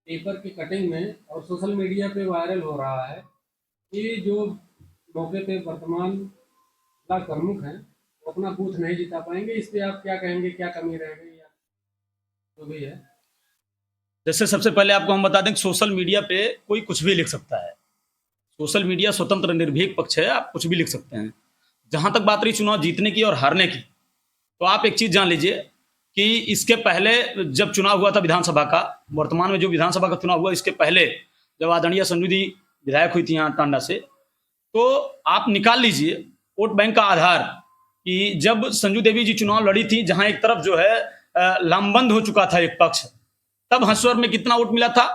Paper की cutting में और सोशल मीडिया पे वायरल हो रहा है कि जो मौके पे वर्तमान ब्लॉक प्रमुख हैं वो अपना बूथ नहीं जिता पाएंगे। इस पे आप क्या कहेंगे, क्या कमी रह गई या जो भी है? जैसे सबसे पहले आपको हम बता दें कि सोशल मीडिया पे कोई कुछ भी लिख सकता है। सोशल मीडिया स्वतंत्र निर्भीक पक्ष है, आप कुछ भी लिख सकते हैं। जहाँ तक बात रही चुनाव जीतने की और हारने की, तो आप एक चीज़ जान लीजिए कि इसके पहले जब चुनाव हुआ था विधानसभा का, वर्तमान में जो विधानसभा का चुनाव हुआ, इसके पहले जब आदरणीय संजू दी विधायक हुई थी यहाँ टांडा से, तो आप निकाल लीजिए वोट बैंक का आधार कि जब संजू देवी जी चुनाव लड़ी थी, जहाँ एक तरफ जो है लामबंद हो चुका था एक पक्ष, तब हंसवर में कितना वोट मिला था।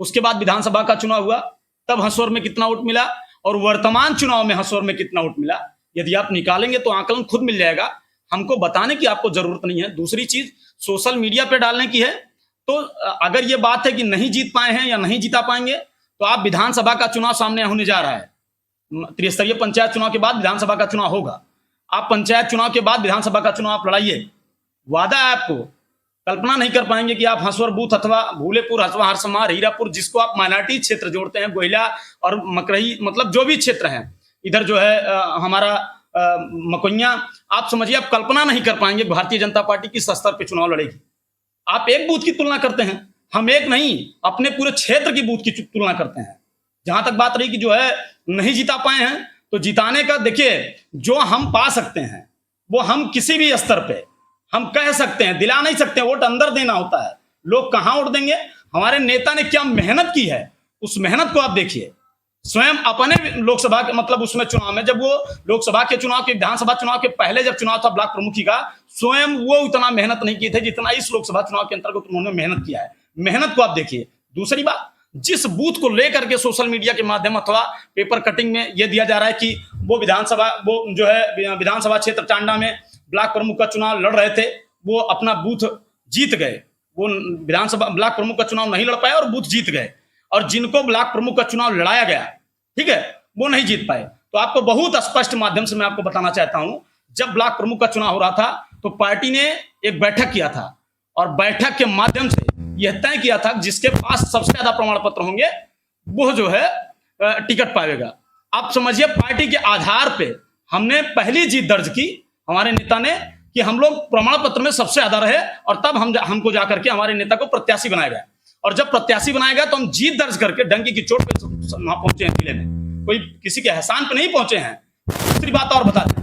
उसके बाद विधानसभा का चुनाव हुआ, तब हंसवर में कितना वोट मिला, और वर्तमान चुनाव में हंसवर में कितना वोट मिला। यदि आप निकालेंगे तो आंकलन खुद मिल जाएगा, हमको बताने की आपको जरूरत नहीं है। दूसरी चीज सोशल मीडिया पे डालने की है, तो अगर ये बात है कि नहीं जीत पाए हैं या नहीं जीता पाएंगे, तो आप विधानसभा का चुनाव सामने होने जा रहा है, त्रिस्तरीय पंचायत चुनाव के बाद विधानसभा का चुनाव होगा। आप पंचायत चुनाव के बाद विधानसभा का चुनाव आप लड़ाइए, वादा है आपको। कल्पना नहीं कर पाएंगे कि आप हंसवर बूथ अथवा भूलेपुर अथवा हरसमार हीरापुर, जिसको आप माइनॉरिटी क्षेत्र जोड़ते हैं, गोहिला और मकरही, मतलब जो भी क्षेत्र हैं इधर जो है हमारा मकोइया, आप समझिए आप कल्पना नहीं कर पाएंगे भारतीय जनता पार्टी किस स्तर पे चुनाव लड़ेगी। आप एक बूथ की तुलना करते हैं, हम एक नहीं अपने पूरे क्षेत्र की बूथ की तुलना करते हैं। जहां तक बात रही कि जो है नहीं जीता पाए हैं, तो जिताने का देखिए, जो हम पा सकते हैं वो हम किसी भी स्तर पे हम कह सकते हैं, दिला नहीं सकते। वोट अंदर देना होता है, लोग कहां वोट देंगे। हमारे नेता ने क्या मेहनत की है, उस मेहनत को आप देखिए। स्वयं अपने लोकसभा के मतलब उसमें चुनाव में, जब वो लोकसभा के चुनाव के विधानसभा चुनाव के पहले जब चुनाव था ब्लॉक प्रमुखी का, स्वयं वो उतना मेहनत नहीं किए थे जितना इस लोकसभा चुनाव के अंतर्गत उन्होंने मेहनत किया है। मेहनत को आप देखिए। दूसरी बात, जिस बूथ को लेकर के सोशल मीडिया के माध्यम अथवा पेपर कटिंग में यह दिया जा रहा है कि वो विधानसभा, वो जो है विधानसभा क्षेत्र टांडा में ब्लॉक प्रमुख का चुनाव लड़ रहे थे, वो अपना बूथ जीत गए। वो विधानसभा ब्लॉक प्रमुख का चुनाव नहीं लड़ पाए और बूथ जीत गए, और जिनको ब्लॉक प्रमुख का चुनाव लड़ाया गया, ठीक है, वो नहीं जीत पाए। तो आपको बहुत स्पष्ट माध्यम से मैं आपको बताना चाहता हूं, जब ब्लॉक प्रमुख का चुनाव हो रहा था तो पार्टी ने एक बैठक किया था, और बैठक के माध्यम से यह तय किया था जिसके पास सबसे ज्यादा प्रमाण पत्र होंगे वो जो है टिकट पाएगा। आप समझिए पार्टी के आधार पे हमने पहली जीत दर्ज की, हमारे नेता ने, कि हम लोग प्रमाण पत्र में सबसे ज्यादा रहे, और तब हमको जाकर के हमारे नेता को प्रत्याशी बनाया गया। और जब प्रत्याशी बनाया गया तो हम जीत दर्ज करके डंकी की चोट पे वहां पहुंचे हैं जिले में, कोई किसी के एहसान पे नहीं पहुंचे हैं। दूसरी बात और बता दें,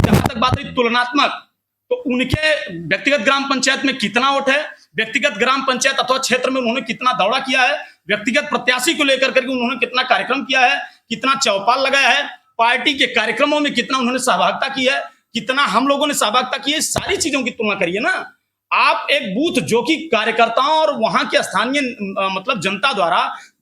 जहां तक बात रही तुलनात्मक, तो उनके व्यक्तिगत ग्राम पंचायत में कितना वोट है, व्यक्तिगत ग्राम पंचायत अथवा क्षेत्र में उन्होंने कितना दौरा किया है, व्यक्तिगत प्रत्याशी को लेकर करके उन्होंने कितना कार्यक्रम किया है, कितना चौपाल लगाया है, पार्टी के कार्यक्रमों में कितना उन्होंने सहभागिता की है, कितना हम लोगों ने सहभागिता की है, सारी चीजों की तुलना करिए ना आप। एक बूथ जो कि कार्यकर्ताओं और वहां के स्थानीय मतलब जनता द्वारा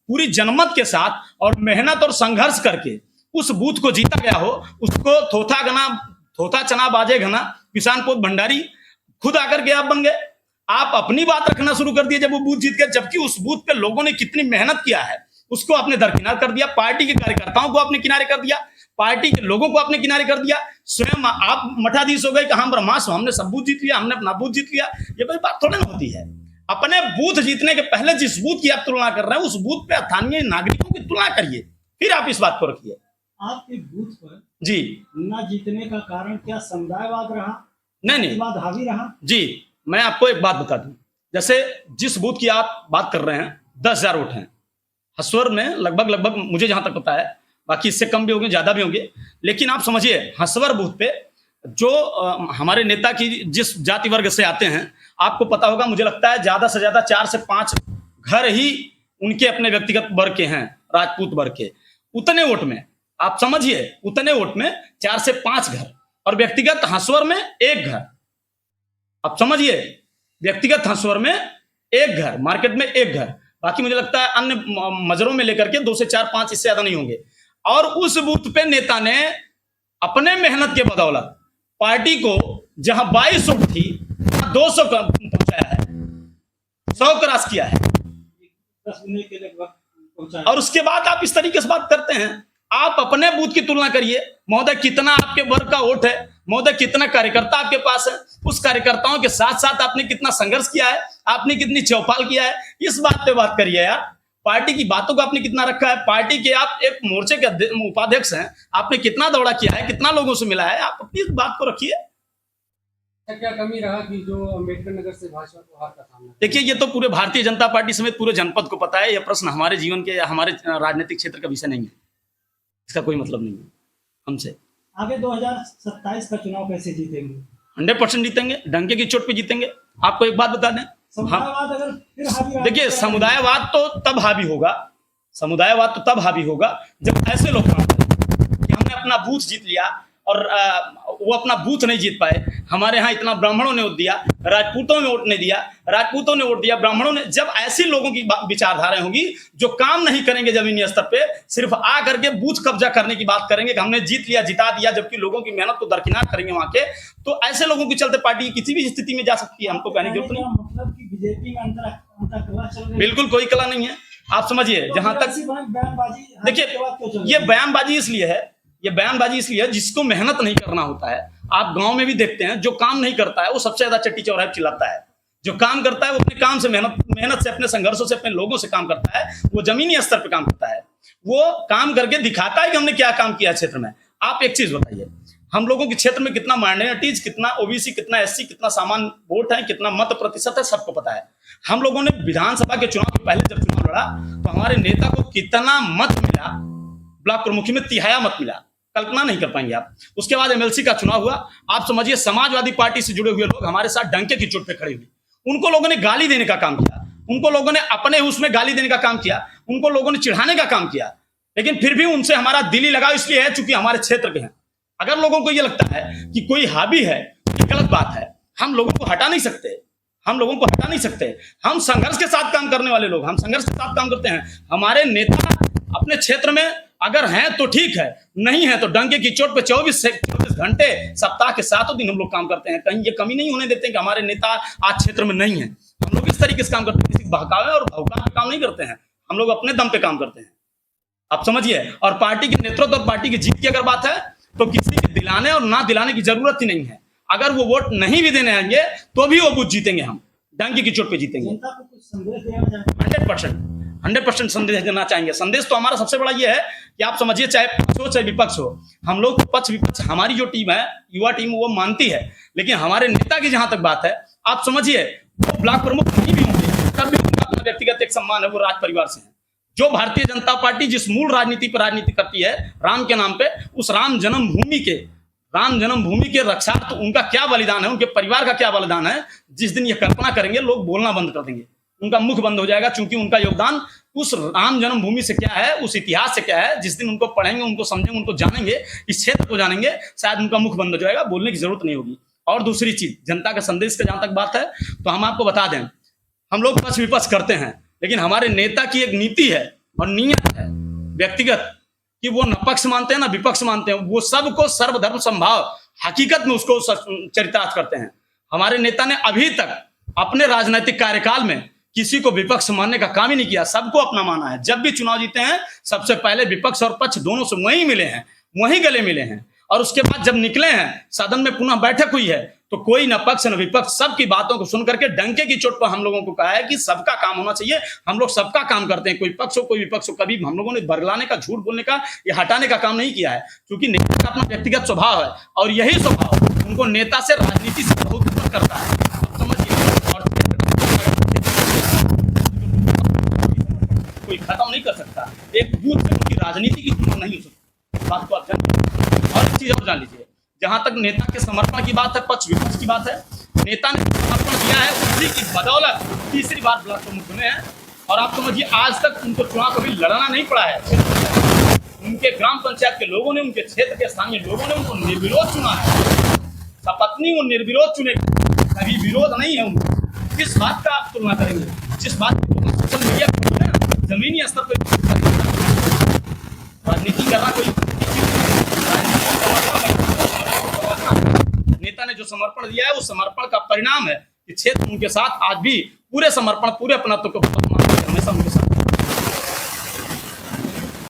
पूरी जनमत के साथ और मेहनत और संघर्ष करके उस बूथ को जीता गया हो, उसको थोथा चना बाजे घना किसान पोत भंडारी खुद आकर के आप बन गए। आप अपनी बात रखना शुरू कर दिए जब वो बूथ जीत गए, जबकि उस बूथ पे लोगों ने कितनी मेहनत किया है उसको आपने दरकिनार कर दिया। पार्टी के कार्यकर्ताओं को आपने किनारे कर दिया, पार्टी के लोगों को आपने किनारे कर दिया। स्वयं आप मठाधीश हो गए कि हम ब्रह्मास्त्र, हमने सब बूथ जीत लिया, हमने अपना बूथ जीत लिया। ये कोई बात थोड़ी ना होती है। अपने बूथ जीतने के पहले जिस बूथ की आप तुलना कर रहे हैं, उस बूथ पे स्थानीय नागरिकों की तुलना करिए, फिर आप इस बात को रखिए। आपके बूथ पर जी न जीतने का कारण क्या समुदायवाद रहा? नहीं हावी रहा? जी, मैं आपको एक बात बता दूं, जैसे जिस बूथ की आप बात कर रहे हैं 10,000 वोट हैं, हसवर में लगभग मुझे जहां तक पता है, बाकी इससे कम भी होंगे ज्यादा भी होंगे, लेकिन आप समझिए हसवर बूथ पे जो हमारे नेता की जिस जाति वर्ग से आते हैं, आपको पता होगा, मुझे लगता है ज्यादा से ज्यादा 4 से 5 घर ही उनके अपने व्यक्तिगत वर्ग के हैं, राजपूत वर्ग के। उतने वोट में आप समझिए, उतने वोट में 4 से 5 घर, और व्यक्तिगत हंसवर में 1 घर। आप समझिए, व्यक्तिगत हंसवर में 1 घर, मार्केट में 1 घर, बाकी मुझे लगता है अन्य मजरों में लेकर के 2 से 4 5 इससे ज्यादा नहीं होंगे। और उस बूथ पे नेता ने अपने मेहनत के बदौलत पार्टी को जहां 22 वोट थी 200 पहुंचाया है, 100 क्रॉस किया है, 10 महीने के लगभग पहुंचाया। और उसके बाद आप इस तरीके से बात करते हैं। आप अपने बूथ की तुलना करिए महोदय, कितना आपके वर्ग का वोट है, महोदय कितना कार्यकर्ता आपके पास है, उस कार्यकर्ताओं के साथ साथ आपने कितना संघर्ष किया है, आपने कितनी चौपाल किया है, इस बात पे बात करिए यार। पार्टी की बातों को आपने कितना रखा है, पार्टी के आप एक मोर्चे के उपाध्यक्ष हैं, आपने कितना दौड़ा किया है, कितना लोगों से मिला है, आप अपनी इस बात को रखिए। क्या कमी रहा कि जो अम्बेडकर नगर से भाजपा को हार का सामना? देखिए, ये तो पूरे भारतीय जनता पार्टी समेत पूरे जनपद को पता है। यह प्रश्न हमारे जीवन के या हमारे राजनीतिक क्षेत्र का विषय नहीं है, इसका कोई मतलब नहीं है हमसे। आगे 2027 का चुनाव कैसे जीतेंगे? 100% जीतेंगे, डंके की चोट पे जीतेंगे। आपको एक बात बता दें, समुदायवाद अगर फिर हावी देखिए, समुदायवाद तो तब हावी होगा, समुदायवाद तो तब हावी होगा जब ऐसे लोग काम करें कि हमने अपना बूथ जीत लिया और वो अपना बूथ नहीं जीत पाए। हमारे यहाँ इतना ब्राह्मणों ने वोट दिया, राजपूतों ने वोट नहीं दिया, राजपूतों ने वोट दिया, ब्राह्मणों ने। जब ऐसे लोगों की विचारधाराएं होंगी जो काम नहीं करेंगे जमीनी स्तर पे, सिर्फ आ करके बूथ कब्जा करने की बात करेंगे कि हमने जीत लिया, जिता दिया, जबकि लोगों की मेहनत को दरकिनार करेंगे वहां के, तो ऐसे लोगों के चलते पार्टी किसी भी स्थिति में जा सकती है। हमको कहने की जरूरत नहीं, मतलब कि बीजेपी में अंतरकलह चल रही है। बिल्कुल कोई कला नहीं है। आप समझिए, जहां तक बयानबाजी, देखिए, ये बयानबाजी इसलिए है, ये बयानबाजी इसलिए है जिसको मेहनत नहीं करना होता है। आप गांव में भी देखते हैं, जो काम नहीं करता है वो सबसे ज्यादा चट्टी चौराहे चिल्लाता है। जो काम करता है वो अपने काम से मेहनत से, अपने संघर्षों से, अपने लोगों से काम करता है, वो जमीनी स्तर पर काम करता है, वो काम करके दिखाता है कि हमने क्या काम किया क्षेत्र में। आप एक चीज बताइए, हम लोगों के क्षेत्र में कितना माइनॉरिटीज, कितना ओबीसी, कितना एससी, कितना सामान्य वोट है, कितना मत प्रतिशत है, सबको पता है। हम लोगों ने विधानसभा के चुनाव के पहले जब चुनाव लड़ा तो हमारे नेता को कितना मत मिला, ब्लॉक प्रमुखी में 3 मत मिला, कल्पना नहीं कर पाएंगे आप। उसके बाद एमएलसी का चुनाव हुआ, आप समझिए समाजवादी पार्टी से जुड़े हुए लोग हमारे साथ डंके की चोट पे खड़े हुए, उनको लोगों ने गाली देने का काम किया, उनको लोगों ने अपने उसमें गाली देने का काम किया, उनको लोगों ने चिढ़ाने का काम किया, लेकिन फिर भी उनसे हमारा दिली लगाव इसलिए है चूंकि हमारे क्षेत्र के हैं। अगर लोगों को यह लगता है कि कोई हावी है, ये गलत बात है। हम लोगों को हटा नहीं सकते, हम लोगों को हटा नहीं सकते। हम संघर्ष के साथ काम करने वाले लोग, हम संघर्ष के साथ काम करते हैं। हमारे नेता अपने क्षेत्र में अगर हैं तो ठीक है, नहीं है तो डंके की चोट पे 24 घंटे सप्ताह के 7 दिन हम लोग काम करते हैं। कहीं ये कमी नहीं होने देते कि हमारे नेता आज क्षेत्र में नहीं है। हम लोग इस तरीके से काम करते हैं, किसी बहकावे और भौकावे पे काम नहीं करते हैं, हम लोग अपने दम पे काम करते हैं। आप समझिए, और पार्टी के नेतृत्व और पार्टी की जीत की अगर बात है तो किसी के दिलाने और ना दिलाने की जरूरत ही नहीं है। अगर वो वोट नहीं भी देने आएंगे तो भी वो बूथ जीतेंगे, हम डंके की चोट पे जीतेंगे। जनता को कुछ संदेश देना चाहेंगे? 100% संदेश देना चाहेंगे। संदेश तो हमारा सबसे बड़ा ये है कि आप समझिए, चाहे पक्ष हो चाहे विपक्ष हो, हम लोग पक्ष विपक्ष, हमारी जो टीम है, युवा टीम, वो मानती है, लेकिन हमारे नेता की जहां तक बात है, आप समझिए, वो ब्लॉक प्रमुख नहीं भी होंगे तब भी उनका अपना व्यक्तिगत एक सम्मान है, वो राज परिवार से है। जो भारतीय जनता पार्टी जिस मूल राजनीति पर राजनीति करती है, राम के नाम पे, उस राम जन्मभूमि के रक्षार्थ उनका क्या बलिदान है, उनके परिवार का क्या बलिदान है, जिस दिन ये कल्पना करेंगे लोग बोलना बंद कर देंगे, उनका मुख बंद हो जाएगा, क्योंकि उनका योगदान उस राम जन्मभूमि से क्या है, उस इतिहास से क्या है। जिस दिन उनको पढ़ेंगे, उनको समझेंगे, उनको जानेंगे, इस क्षेत्र को जानेंगे, शायद उनका मुख बंद हो जाएगा, बोलने की जरूरत नहीं होगी। और दूसरी चीज, जनता का संदेश का जहां तक बात है तो हम आपको बता दें, हम लोग पक्ष विपक्ष करते हैं, लेकिन हमारे नेता की एक नीति है और नियत है व्यक्तिगत कि वो न पक्ष मानते हैं ना विपक्ष मानते हैं, वो सबको सर्वधर्म समभाव हकीकत में उसको चरितार्थ करते हैं। हमारे नेता ने अभी तक अपने राजनीतिक कार्यकाल में किसी को विपक्ष मानने का काम ही नहीं किया, सबको अपना माना है। जब भी चुनाव जीते हैं, सबसे पहले विपक्ष और पक्ष दोनों से वहीं मिले हैं, वहीं गले मिले हैं, और उसके बाद जब निकले हैं, सदन में पुनः बैठक हुई है, तो कोई न पक्ष न विपक्ष, सबकी बातों को सुन करके डंके की चोट पर हम लोगों को कहा है कि सबका काम होना चाहिए। हम लोग सबका काम करते हैं, कोई पक्ष हो कोई विपक्ष हो। कभी हम लोगों ने बरगलाने का, झूठ बोलने का या हटाने का काम नहीं किया है, क्योंकि नेता का अपना व्यक्तिगत स्वभाव है, और यही स्वभाव उनको नेता से, राजनीति से बहुत ऊपर करता है। कोई खत्म नहीं कर सकता, एक बूथ से उनकी राजनीति की तुलना नहीं हो सकती, बात को आप जानिए। और एक चीज और जान लीजिए, जहां तक नेता के समर्पण की बात है, पक्ष विपक्ष की बात है, नेता ने समर्पण किया है, उसी की बदौलत तीसरी बार ब्लॉक प्रमुख बने हैं। और आप समझिए, आज तक उनको चुनाव कभी लड़ना नहीं पड़ा है। उनके ग्राम पंचायत के लोगों ने, उनके क्षेत्र के स्थानीय लोगों ने उनको निर्विरोध चुना है, सपत्नी वो निर्विरोध चुने, कभी विरोध नहीं है उनको। किस बात का आप तुलना करेंगे, जिस बात की सोशल मीडिया पर जमीनी स्तर पर राजनीति करना, कोई नेता ने जो समर्पण दिया है, उस समर्पण का परिणाम है कि क्षेत्र उनके साथ आज भी पूरे समर्पण, पूरे अपनत्व को हमेशा उनके साथ